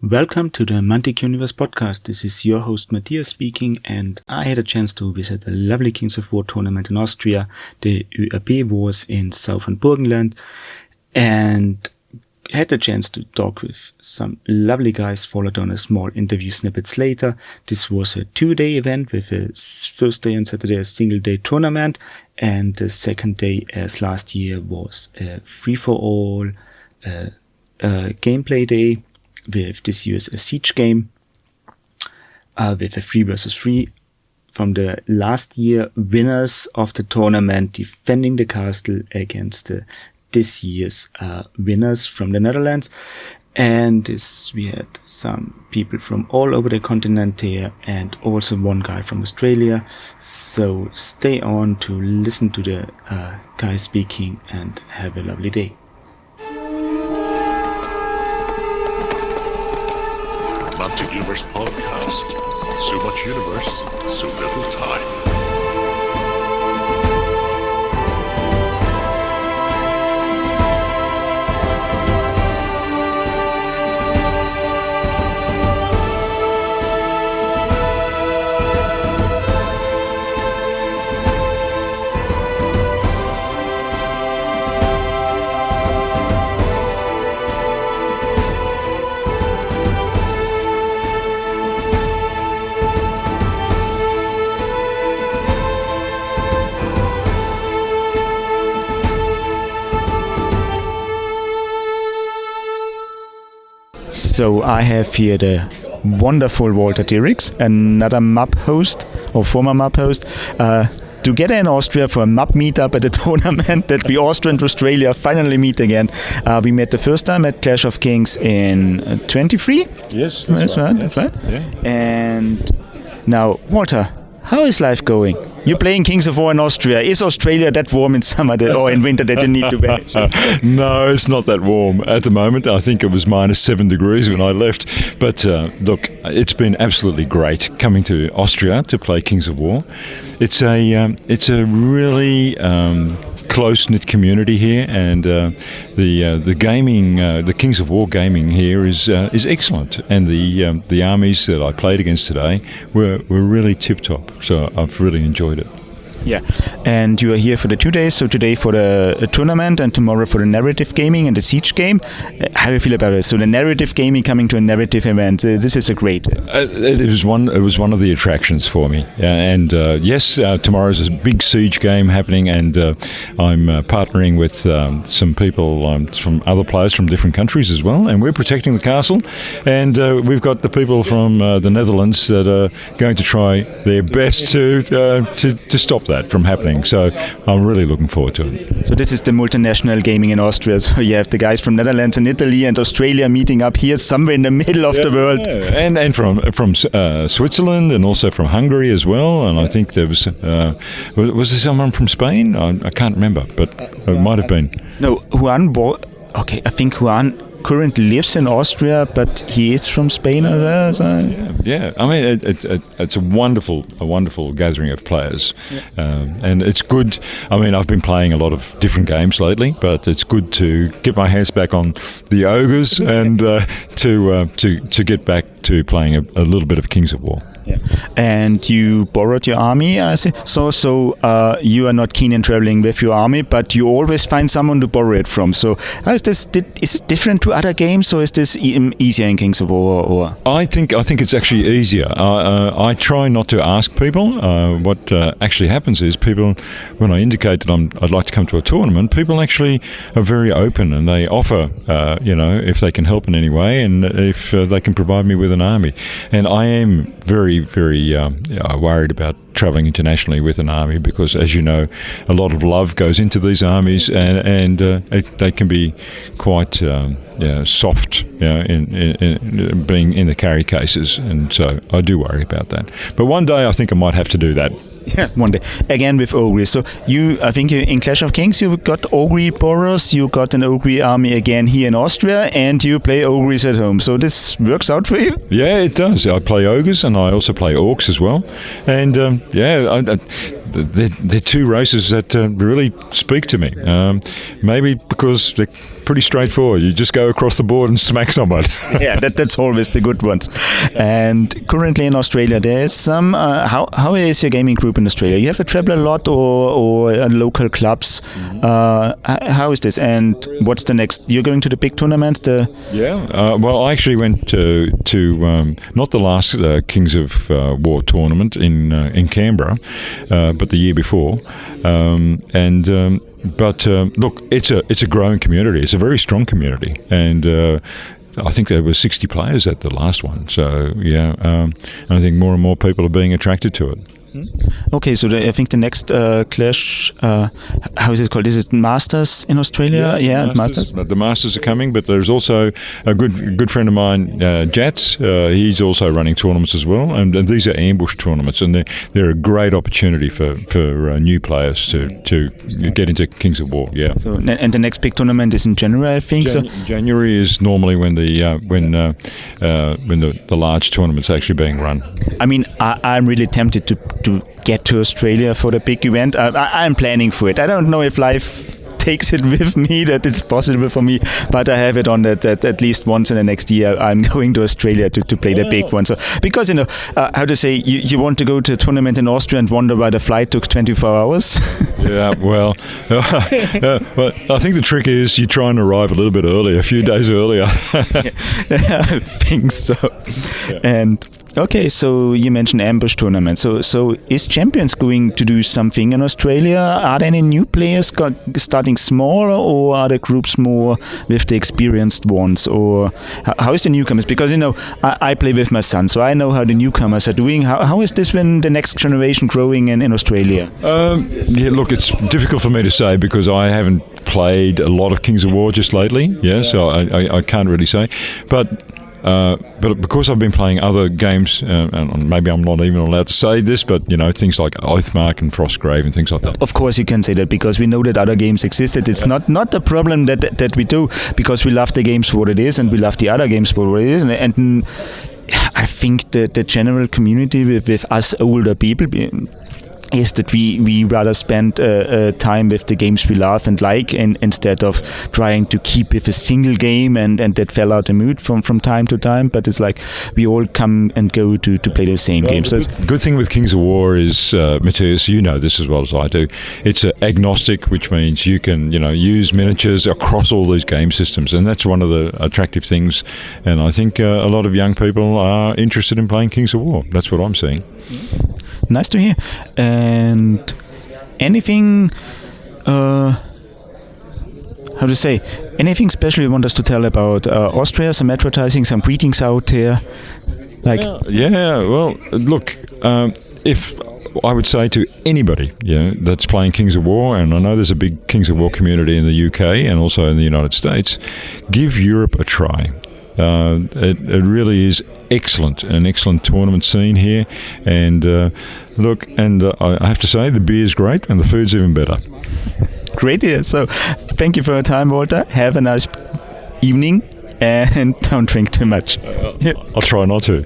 Welcome to the Mantic Universe podcast. This is your host Matthias speaking, and I had a chance to visit the lovely Kings of War tournament in Austria, the ÖAB Wars in southern Burgenland, and had the chance to talk with some lovely guys, followed on a small interview snippets later. This was a 2-day event with a first day and Saturday a single-day tournament, and the second day, as last year, was a free-for-all gameplay day, with this year's a siege game, with a 3 versus 3 from the last year winners of the tournament defending the castle against this year's winners from the Netherlands. And we had some people from all over the continent here, and also one guy from Australia. So stay on to listen to the guy speaking and have a lovely day. Mantic Universe podcast. So much universe, so little time. So I have here the wonderful Walter Dirks, another MUP host or former MUP host, together in Austria for a MUP meetup at a tournament that we Austria and Australia finally meet again. We met the first time at Clash of Kings in 23. Yes, that's right. That's right. Yeah. And now, Walter, how is life going? You're playing Kings of War in Austria. Is Australia that warm in summer or in winter that you need to manage? No, it's not that warm at the moment. I think it was -7 degrees when I left. But look, it's been absolutely great coming to Austria to play Kings of War. It's a really close-knit community here, and the gaming, the Kings of War gaming here is excellent. And the armies that I played against today were really tip-top. So I've really enjoyed it. Yeah, and you are here for the 2 days, so today for the tournament and tomorrow for the narrative gaming and the siege game. How do you feel about it? So the narrative gaming coming to a narrative event, this is a great... It was one of the attractions for me. And yes, tomorrow's a big siege game happening, and I'm partnering with some people from other players from different countries as well, and we're protecting the castle. And we've got the people from the Netherlands that are going to try their best to stop that from happening, so I'm really looking forward to it. So this is the multinational gaming in Austria, so you have the guys from Netherlands and Italy and Australia meeting up here somewhere in the middle of the world. Yeah. And from Switzerland, and also from Hungary as well, and I think there was there someone from Spain? I can't remember, but it might have been. No, I think Juan currently lives in Austria, but he is from Spain. Yeah. I mean, it's a wonderful gathering of players, and it's good. I mean, I've been playing a lot of different games lately, but it's good to get my hands back on the ogres and to get back to playing a little bit of Kings of War. Yeah. And you borrowed your army, I see. So you are not keen in traveling with your army, but you always find someone to borrow it from. So how is this? Is it different to other games, or is this easier in Kings of War? Or? I think it's actually easier. I try not to ask people. What actually happens is people, when I indicate that I'd like to come to a tournament, people actually are very open, and they offer, if they can help in any way, and if they can provide me with an army. And I am very worried about travelling internationally with an army, because, as you know, a lot of love goes into these armies, and they can be quite soft, in being in the carry cases, and so I do worry about that. But one day I think I might have to do that. Yeah, one day. Again with Ogre. So I think in Clash of Kings you got Ogre Boros, you got an Ogre army again here in Austria, and you play Ogres at home. So this works out for you? Yeah, it does. I play Ogres, and I also play Orcs as well. And they're two races that really speak to me. Maybe because they're pretty straightforward. You just go across the board and smack someone. Yeah, that's always the good ones. And currently in Australia, there is some. How is your gaming group in Australia? You have to travel a lot, or local clubs. How is this? And what's the next? You're going to the big tournament? Well, I actually went to not the last Kings of War tournament in Canberra, but the year before. But look, it's a growing community. It's a very strong community, and I think there were 60 players at the last one. So I think more and more people are being attracted to it. Okay, so I think the next clash, how is it called? Is it Masters in Australia? Yeah, Masters. The Masters are coming, but there's also a good friend of mine, Jats. He's also running tournaments as well, and these are ambush tournaments, and they're a great opportunity for new players to get into Kings of War. Yeah. So and the next big tournament is in January, I think. January is normally when the large tournament's actually being run. I mean, I'm really tempted to get to Australia for the big event. I'm planning for it. I don't know if life takes it with me, that it's possible for me, but I have it on that at least once in the next year I'm going to Australia to play the big one. So because how to say, you want to go to a tournament in Austria and wonder why the flight took 24 hours. Yeah, well, I think the trick is you try and arrive a little bit early, a few days earlier. I think so. Yeah. And okay, so you mentioned ambush tournament. So is Champions going to do something in Australia? Are there any new players starting small, or are the groups more with the experienced ones? Or how is the newcomers? Because I play with my son, so I know how the newcomers are doing. How is this when the next generation growing in Australia? Look, it's difficult for me to say because I haven't played a lot of Kings of War just lately. So I can't really say, but because I've been playing other games, and maybe I'm not even allowed to say this, but things like Oathmark and Frostgrave and things like that. Of course you can say that because we know that other games existed. It's not a problem that we do, because we love the games for what it is and we love the other games for what it is. And I think the general community with us older people is that we rather spend time with the games we love and like, and instead of trying to keep with a single game and that fell out the mood from time to time. But it's like we all come and go to play the same game. So good thing with Kings of War is, Matthias, you know this as well as I do, it's agnostic, which means you can use miniatures across all these game systems, and that's one of the attractive things. And I think a lot of young people are interested in playing Kings of War. That's what I'm seeing. Nice to hear. And anything, how to say, anything special you want us to tell about Austria, some advertising, some greetings out there? Well, look, if I would say to anybody that's playing Kings of War, and I know there's a big Kings of War community in the UK and also in the United States, give Europe a try. It really is an excellent tournament scene here, and look, and I have to say the beer's great and the food's even better. Great here. So thank you for your time, Walter. Have a nice evening and don't drink too much. I'll try not to.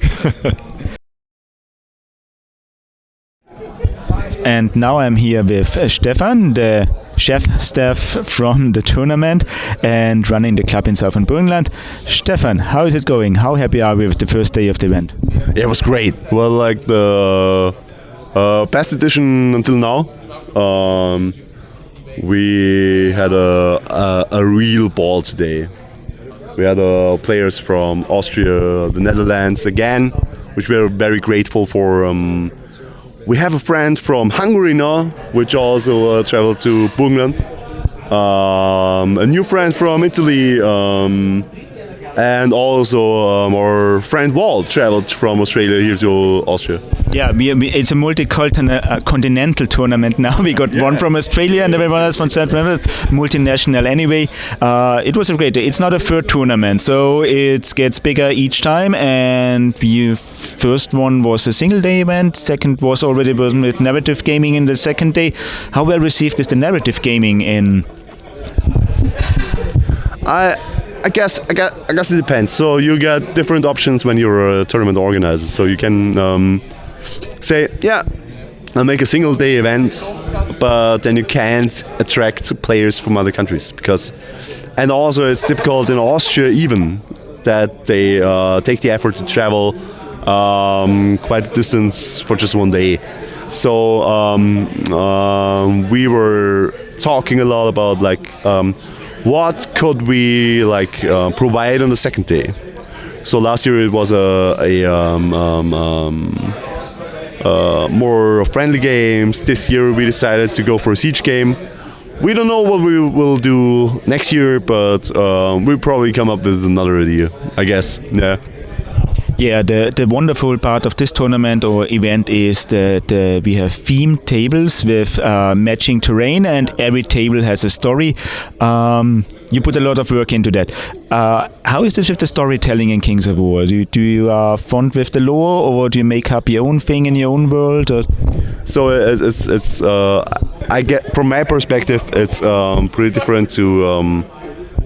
And now I'm here with Stefan, the chef staff from the tournament and running the club in Southern Burgenland. Stefan, how is it going? How happy are we with the first day of the event? Yeah, it was great. Well, like the best edition until now. We had a real ball today. We had players from Austria, the Netherlands again, which we are very grateful for. We have a friend from Hungary now, which also traveled to Burgenland. A new friend from Italy, and also our friend Walt traveled from Australia here to Austria. Yeah, it's a multi-continental tournament now. We got one from Australia and everyone else from South America, multinational anyway. It was a great day. It's not a third tournament, so it gets bigger each time. And the first one was a single day event. Second was already with narrative gaming in the second day. How well received is the narrative gaming in? I guess it depends. So you get different options when you're a tournament organizer. So you can say, make a single day event, but then you can't attract players from other countries and also it's difficult in Austria even that they take the effort to travel quite a distance for just one day. So we were talking a lot about like what could we like provide on the second day. So last year it was more friendly games. This year we decided to go for a siege game. We don't know what we will do next year, but we'll probably come up with another idea, I guess. Yeah. Yeah, the wonderful part of this tournament or event is that we have themed tables with matching terrain, and every table has a story. You put a lot of work into that. How is this with the storytelling in Kings of War? Do you fond with the lore, or do you make up your own thing in your own world? Or? So it's I get from my perspective, it's pretty different to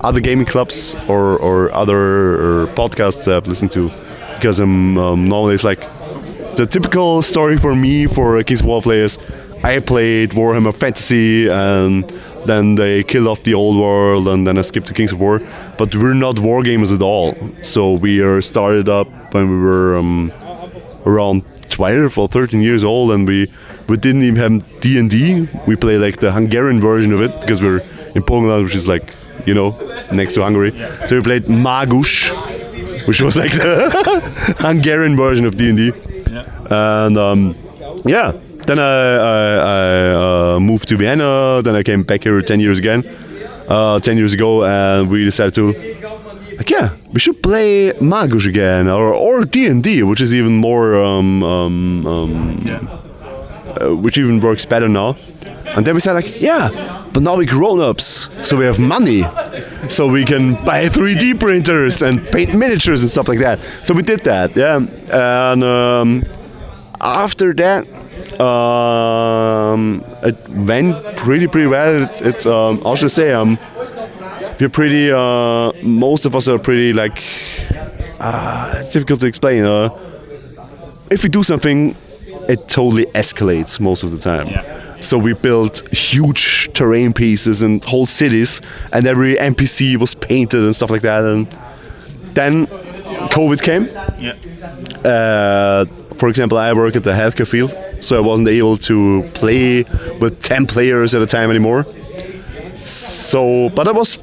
other gaming clubs or other podcasts I've listened to. Because normally it's like the typical story for me for Kings of War players. I played Warhammer Fantasy and then they killed off the old world and then I skipped to Kings of War. But we're not war gamers at all. So we are started up when we were around 12 or 13 years old, and we didn't even have D&D. We played like the Hungarian version of it because we're in Poland, which is like, you know, next to Hungary. So we played Magus, which was like the Hungarian version of D&D. And then I moved to Vienna, then I came back here 10 years ago, and we decided to, like, we should play Magus again, or D&D, which is even more, which even works better now. And then we said like, but now we're grown-ups, so we have money. So we can buy 3D printers and paint miniatures and stuff like that. So we did that, And after that, it went pretty well. I should say, we're pretty, most of us are pretty like, it's difficult to explain. If we do something, it totally escalates most of the time. So we built huge terrain pieces and whole cities, and every NPC was painted and stuff like that. And then COVID came. For example, I work at the healthcare field, so I wasn't able to play with 10 players at a time anymore. So, but I was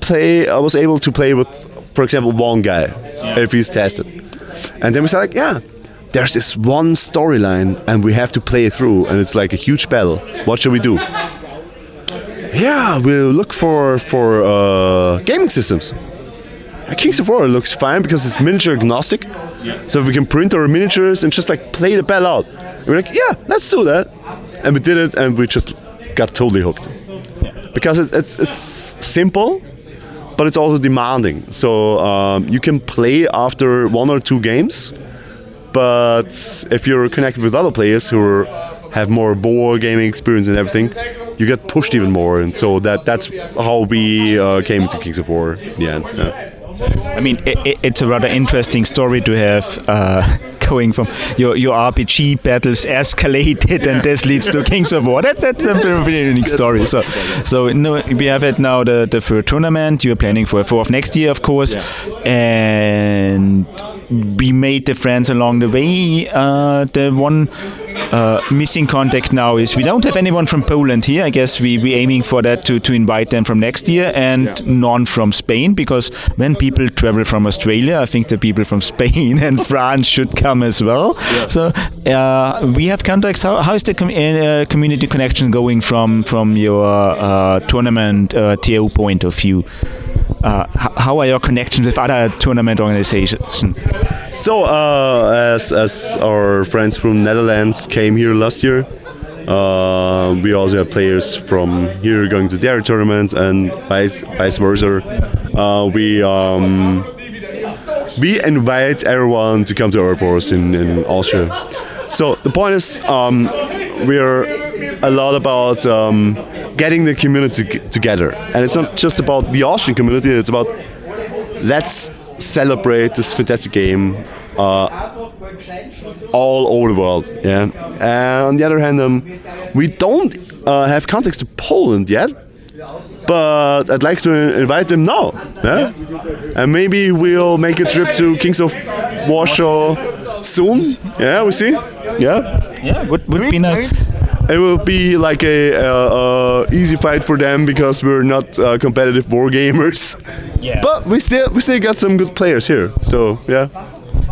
able to play with, for example, one guy if he's tested. And then we said like, there's this one storyline and we have to play it through, and it's like a huge battle. What should we do? We'll look for gaming systems. Kings of War looks fine because it's miniature agnostic. So we can print our miniatures and just like play the battle out. And we're like, let's do that. And we did it, and we just got totally hooked. Because it's simple, but it's also demanding. So you can play after 1 or 2 games, but if you're connected with other players who have more war gaming experience and everything, you get pushed even more. And so that's how we came to Kings of War in the end. I mean, it's a rather interesting story to have going from your RPG battles escalated and this leads to Kings of War. That's a very unique story. So we have it now the third tournament. You're planning for a fourth next year, of course, and we made the friends along the way. The one missing contact now is we don't have anyone from Poland here. I guess we're aiming for that to invite them from next year, and none from Spain, because when people travel from Australia, I think the people from Spain and France should come as well. So we have contacts. How is the community connection going from your tournament TO point of view? How are your connections with other tournament organizations? So, as our friends from Netherlands came here last year, we also have players from here going to their tournaments and vice versa. We invite everyone to come to our course in Austria. So the point is, we're a lot about getting the community together, and it's not just about the Austrian community. It's about let's celebrate this fantastic game all over the world. Yeah. And on the other hand, we don't have contacts to Poland yet, but I'd like to invite them now. Yeah? And maybe we'll make a trip to Kings of Warsaw soon. Yeah, we see. Yeah, would be nice. It will be like a easy fight for them because we're not competitive war gamers. Yeah. But we still got some good players here. So yeah.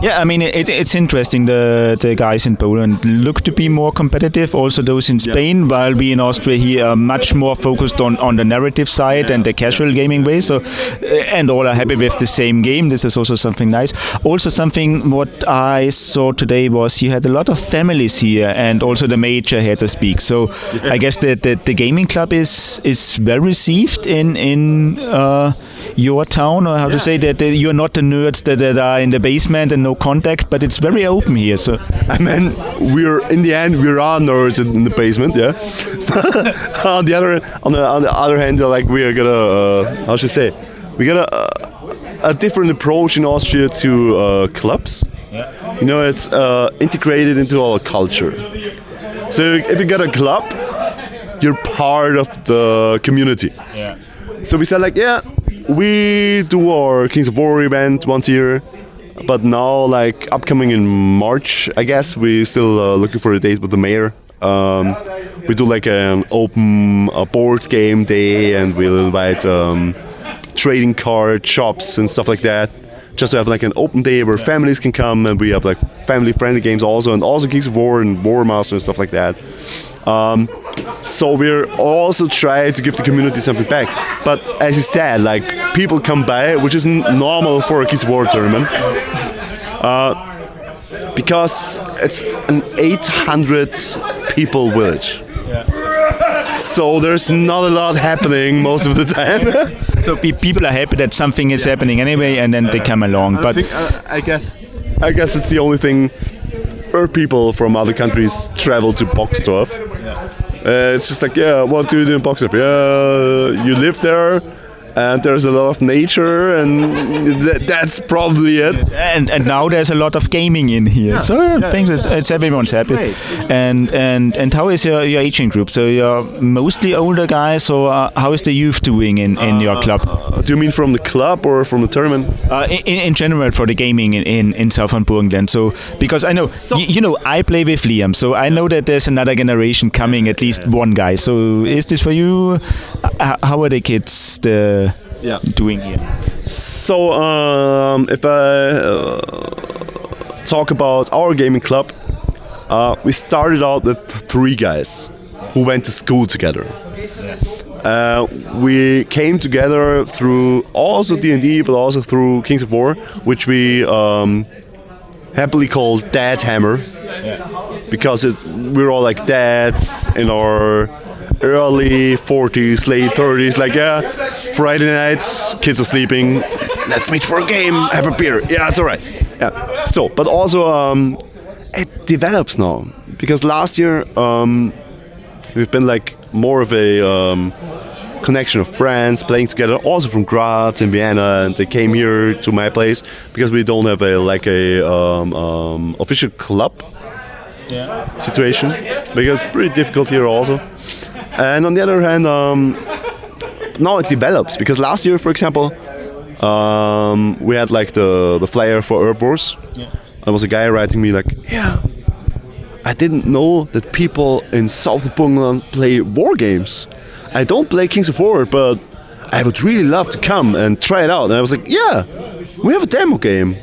Yeah, I mean it's interesting. The guys in Poland look to be more competitive. Also those in Spain, while we in Austria here are much more focused on the narrative side and the casual gaming way. So and all are happy with the same game. This is also something nice. Also something what I saw today was you had a lot of families here, and also the major had to speak. So I guess the gaming club is well received in your town, or how to say that you're not the nerds that are in the basement and no contact, but it's very open here. So I mean, we're nerds in the basement, yeah. on the other hand, like we are gonna how should I say, we got a different approach in Austria to clubs. Yeah. You know, it's integrated into our culture. So if you got a club, you're part of the community. Yeah. So we said like, yeah, we do our Kings of War event once a year. But now, like upcoming in March, I guess we still looking for a date with the mayor. We do like an open board game day, and we'll invite trading card shops and stuff like that, just to have like an open day where families can come, and we have like family-friendly games also, and also Kings of War and War Master and stuff like that. So we're also trying to give the community something back. But as you said, like people come by, which is normal for a Kings of War tournament, because it's an 800 people village. Yeah. So there's not a lot happening most of the time. So people are happy that something is happening anyway, and then they come along. But I guess it's the only thing where people from other countries travel to Boxdorf. It's just like, yeah, what do you do in Boxdorf? Yeah, you live there, and there's a lot of nature, and that's probably it. And now there's a lot of gaming in here, so I think it's everyone's happy. And how is your aging group? So you're mostly older guys, or how is the youth doing in your club? Do you mean from the club or from the tournament? In general, for the gaming in Southern Burgenland. So because I know, you know, I play with Liam, so I know that there's another generation coming, at least one guy. So is this for you? How are the kids doing here? So if I talk about our gaming club, we started out with 3 guys who went to school together. We came together through also D&D, but also through Kings of War, which we happily call Dad Hammer, because we're all like dads in our early 40s, late 30s, like, yeah, Friday nights, kids are sleeping, let's meet for a game, have a beer, yeah, it's alright. Yeah. So, but also it develops now, because last year we've been like more of a connection of friends playing together, also from Graz and Vienna, and they came here to my place because we don't have a official club situation, because it's pretty difficult here also. And on the other hand, now it develops, because last year, for example, we had like the flyer for Herb Wars. There was a guy writing me like, yeah, I didn't know that people in Southern Burgenland play war games. I don't play Kings of War, but I would really love to come and try it out. And I was like, yeah, we have a demo game.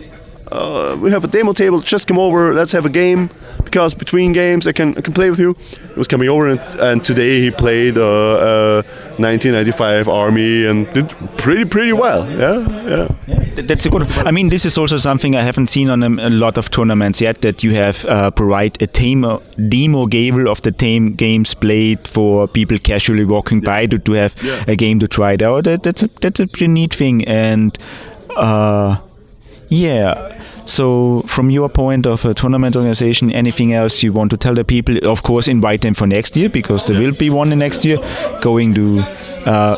We have a demo table, just come over, let's have a game, because between games I can play with you. He was coming over, and today he played 1995 Army and did pretty well. Yeah. That's a good. I mean, this is also something I haven't seen on a lot of tournaments yet, that you have provide a demo game of the games played for people casually walking by to have a game to try it out. That's a pretty neat thing. And Yeah. So, from your point of a tournament organization, anything else you want to tell the people? Of course, invite them for next year because there will be one in next year. Going to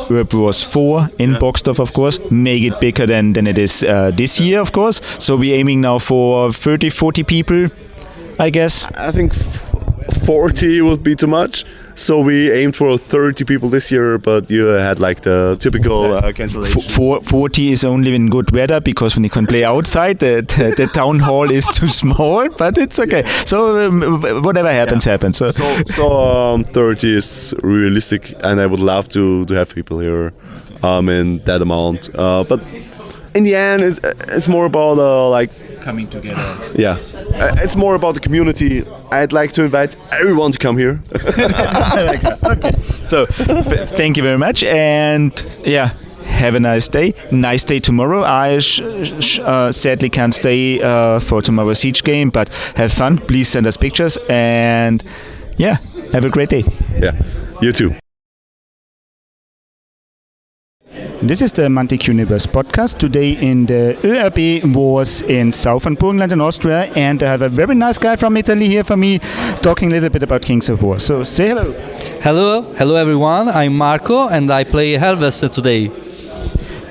Europe Wars 4 in Boxdorf, of course. Make it bigger than it is this year, of course. So, we're aiming now for 30, 40 people, I guess. I think 40 would be too much. So we aimed for 30 people this year, but you had like the typical cancellation. 40 is only in good weather because when you can play outside, the town hall is too small, but it's okay. So whatever happens, happens. So 30 is realistic, and I would love to have people here in that amount. But in the end, it's more about like coming together. Yeah, it's more about the community. I'd like to invite everyone to come here. Okay. So, thank you very much, and yeah, have a nice day. Nice day tomorrow. I sadly can't stay for tomorrow's Siege game, but have fun. Please send us pictures, and yeah, have a great day. Yeah, you too. This is the Mantic Universe podcast. Today in the ÖRB Wars in southern Burgenland in Austria, and I have a very nice guy from Italy here for me talking a little bit about Kings of War. So say hello. Hello everyone. I'm Marco and I play Helves today.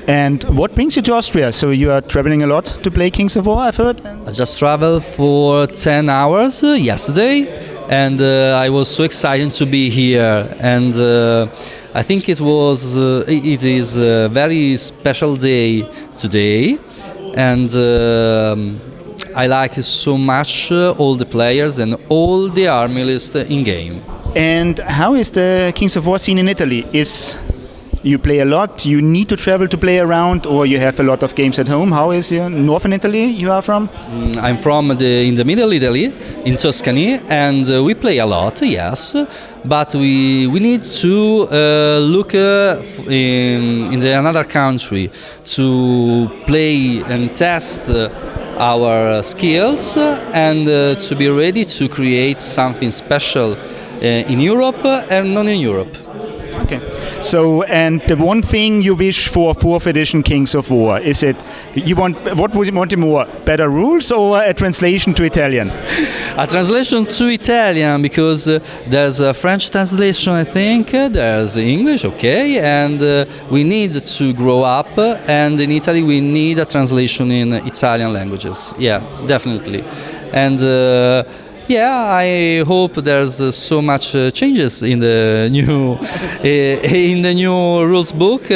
And what brings you to Austria? So you are traveling a lot to play Kings of War, I've heard? I just traveled for 10 hours yesterday, and I was so excited to be here. And I think it is a very special day today, and I like so much all the players and all the army list in game. And how is the Kings of War scene in Italy? You play a lot, you need to travel to play around, or you have a lot of games at home? How is northern Italy you are from? I'm from in the middle Italy, in Tuscany, and we play a lot, yes, but we need to look in another country to play and test our skills and to be ready to create something special in Europe and not in Europe. Okay. So, and the one thing you wish for 4th edition Kings of War, is it, what would you want more, better rules or a translation to Italian? A translation to Italian, because there's a French translation, I think, there's English, okay, and we need to grow up, and in Italy we need a translation in Italian languages, yeah, definitely. And yeah, I hope there's so much changes in the new rules book,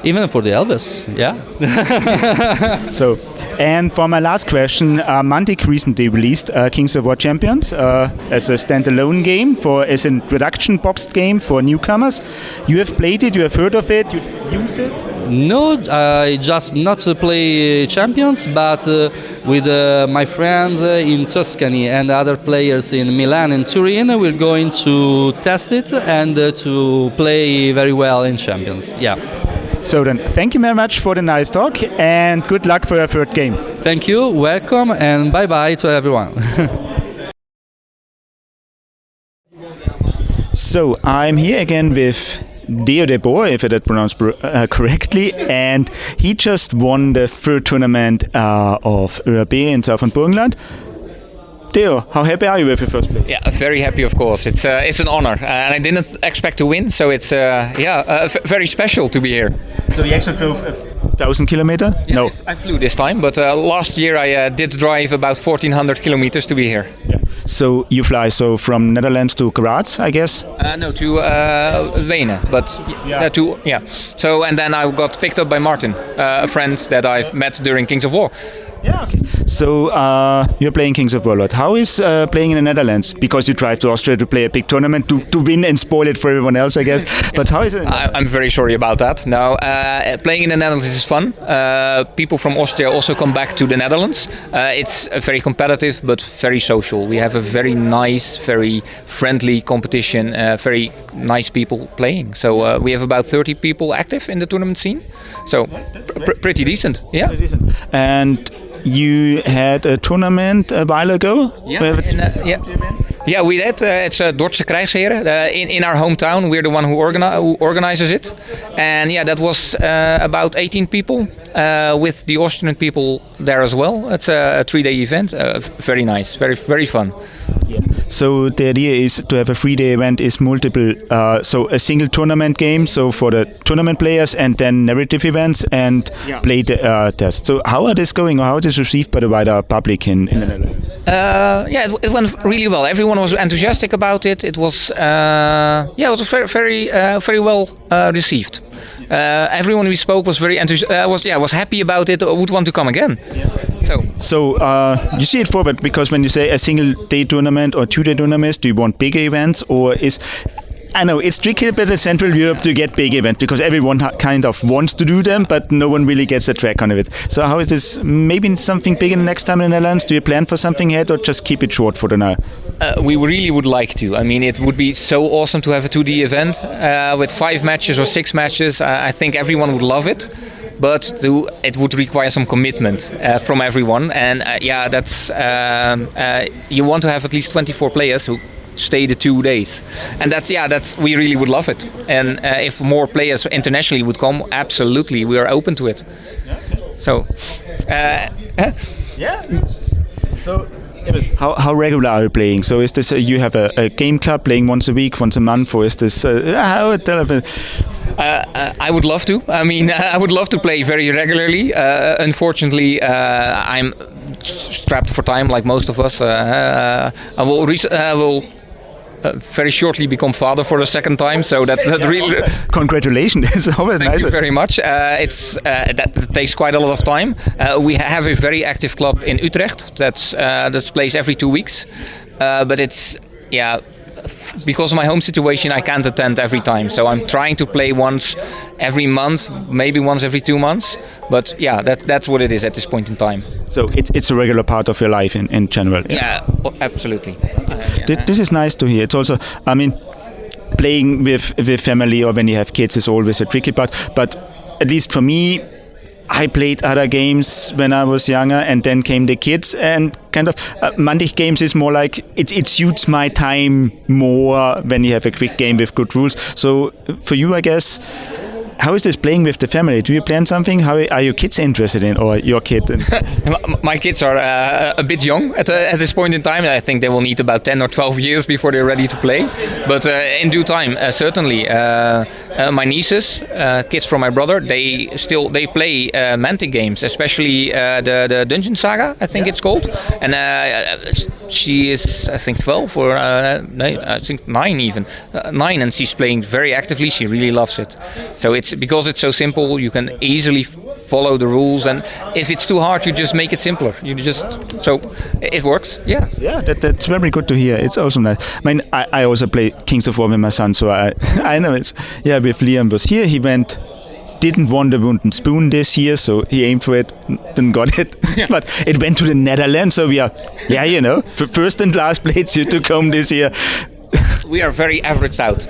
even for the Elvis. Yeah. So, and for my last question, Mantic recently released Kings of War Champions as a standalone game as an introduction boxed game for newcomers. You have played it, you have heard of it, you use it? No, I just not play Champions, but with my friends in Tuscany and other players in Milan and Turin, we're going to test it and to play very well in Champions. Yeah. So then, thank you very much for the nice talk, and good luck for your third game. Thank you, welcome, and bye-bye to everyone. So, I'm here again with Deo de Boer, if I did pronounce correctly, and he just won the third tournament of ÖRB in southern Burgenland. Deo, how happy are you with your first place? Yeah, very happy, of course. It's an honor, and I didn't expect to win, so it's very special to be here. So you actually drove 1,000 kilometers? Yeah, No. I flew this time, but last year I did drive about 1,400 kilometers to be here. Yeah. So you fly from Netherlands to Graz, I guess? No, to Wenen, but So, and then I got picked up by Martin, a friend that I've met during Kings of War. Yeah, okay. So you're playing Kings of War a lot. How is playing in the Netherlands? Because you drive to Austria to play a big tournament to win and spoil it for everyone else, I guess. But how is it? I'm very sorry about that. No, playing in the Netherlands is fun. People from Austria also come back to the Netherlands. It's very competitive but very social. We have a very nice, very friendly competition. Very nice people playing. So we have about 30 people active in the tournament scene. So pretty decent. Yeah. Pretty decent. And you had a tournament a while ago? Yeah, we did. It's a Dordtse Krijgsheren in our hometown. We're the one who organizes it, and yeah, that was about 18 people with the Austrian people there as well. It's a 3-day event. Very nice, very fun. Yeah. So the idea is to have a 3-day event is multiple. So a single tournament game. So for the tournament players, and then narrative events and play tests. So how are this going? Or how it is received by the wider public in the Netherlands? Yeah, it went really well. Everyone was enthusiastic about it. It was it was very well received. Everyone we spoke was very was happy about it. Would want to come again. Yeah. So you see it forward, because when you say a single day tournament or 2-day tournaments, do you want bigger events, or is, I know it's tricky a bit in Central Europe to get big events because everyone kind of wants to do them, but no one really gets the track on it. So how is this? Maybe something bigger next time in the Netherlands? Do you plan for something ahead, or just keep it short for the now? We really would like to. I mean, it would be so awesome to have a 2D event with 5 matches or 6 matches. I think everyone would love it. But it would require some commitment from everyone, and that's you want to have at least 24 players who stay the 2 days, and that's we really would love it. And if more players internationally would come, absolutely, we are open to it. So, So. How regular are you playing? So is this you have a game club playing once a week, once a month, or is this how? I would love to. I mean, I would love to play very regularly. Unfortunately, I'm strapped for time, like most of us. I will very shortly become father for the second time, so that really congratulations. It's always Thank nice. you very much. That takes quite a lot of time. We have a very active club in Utrecht that plays every 2 weeks, but it's because of my home situation, I can't attend every time. So I'm trying to play once every month, maybe once every 2 months. But that's what it is at this point in time. So it's a regular part of your life in general. Yeah, absolutely. This is nice to hear. It's also, I mean, playing with family or when you have kids is always a tricky part. But at least for me, I played other games when I was younger, and then came the kids, and kind of Mantic games is more like it suits my time more when you have a quick game with good rules. So for you, I guess, how is this playing with the family? Do you plan something? How are your kids interested in, or your kid? My kids are a bit young at this point in time. I think they will need about 10 or 12 years before they're ready to play. But in due time, certainly. My nieces, kids from my brother, they play Mantic games, especially the Dungeon Saga, I think it's called. And she is, I think, 12 or I think 9 even. 9, and she's playing very actively. She really loves it. So it's because it's so simple, you can easily follow the rules, and if it's too hard, you just make it simpler. So it works. Yeah. Yeah, that's very good to hear. It's also nice. I mean, I also play Kings of War with my son, so I know it's with Liam was here. He didn't want the wooden spoon this year, so he aimed for it, didn't got it. Yeah. But it went to the Netherlands, so we are, first and last place you took home this year. We are very averaged out.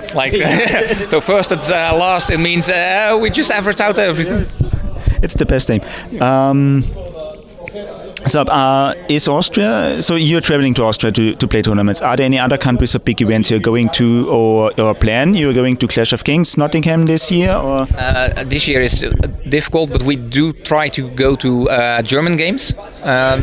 So first and last, it means we just average out everything. It's the best thing. Is Austria? So you're traveling to Austria to play tournaments. Are there any other countries or big events you're going to, or plan? You're going to Clash of Kings, Nottingham this year, or? This year is difficult, but we do try to go to German games.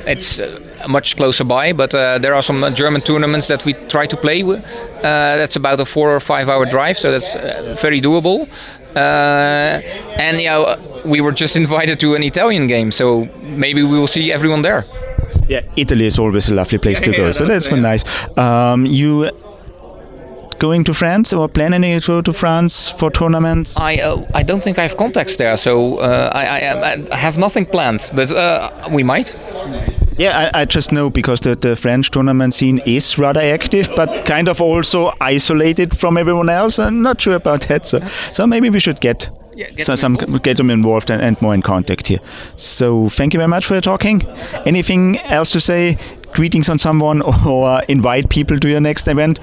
It's much closer by, but there are some German tournaments that we try to play with. That's about a 4 or 5 hour drive, so that's very doable. We were just invited to an Italian game, so maybe we will see everyone there. Yeah, Italy is always a lovely place to go, so that's nice. You going to France or planning to go to France for tournaments? I don't think I have contacts there, so I have nothing planned, but we might. Yeah, I just know because the French tournament scene is rather active, but kind of also isolated from everyone else. I'm not sure about that, so maybe we should get them involved and more in contact here. So thank you very much for talking. Anything else to say? Greetings on someone, or invite people to your next event?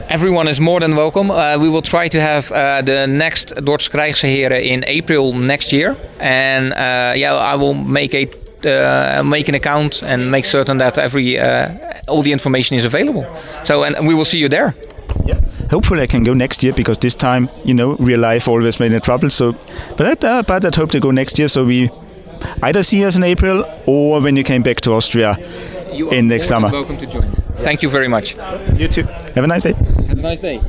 Everyone is more than welcome. We will try to have the next Dordtse Krijgsheren in April next year, and I will make a make an account and make certain that all the information is available. So, and we will see you there. Yeah. Hopefully I can go next year, because this time, real life always made a trouble. So, but I'd hope to go next year. So we either see us in April or when you came back to Austria in next summer. Welcome to join. Thank you very much. You too. Have a nice day. Have a nice day.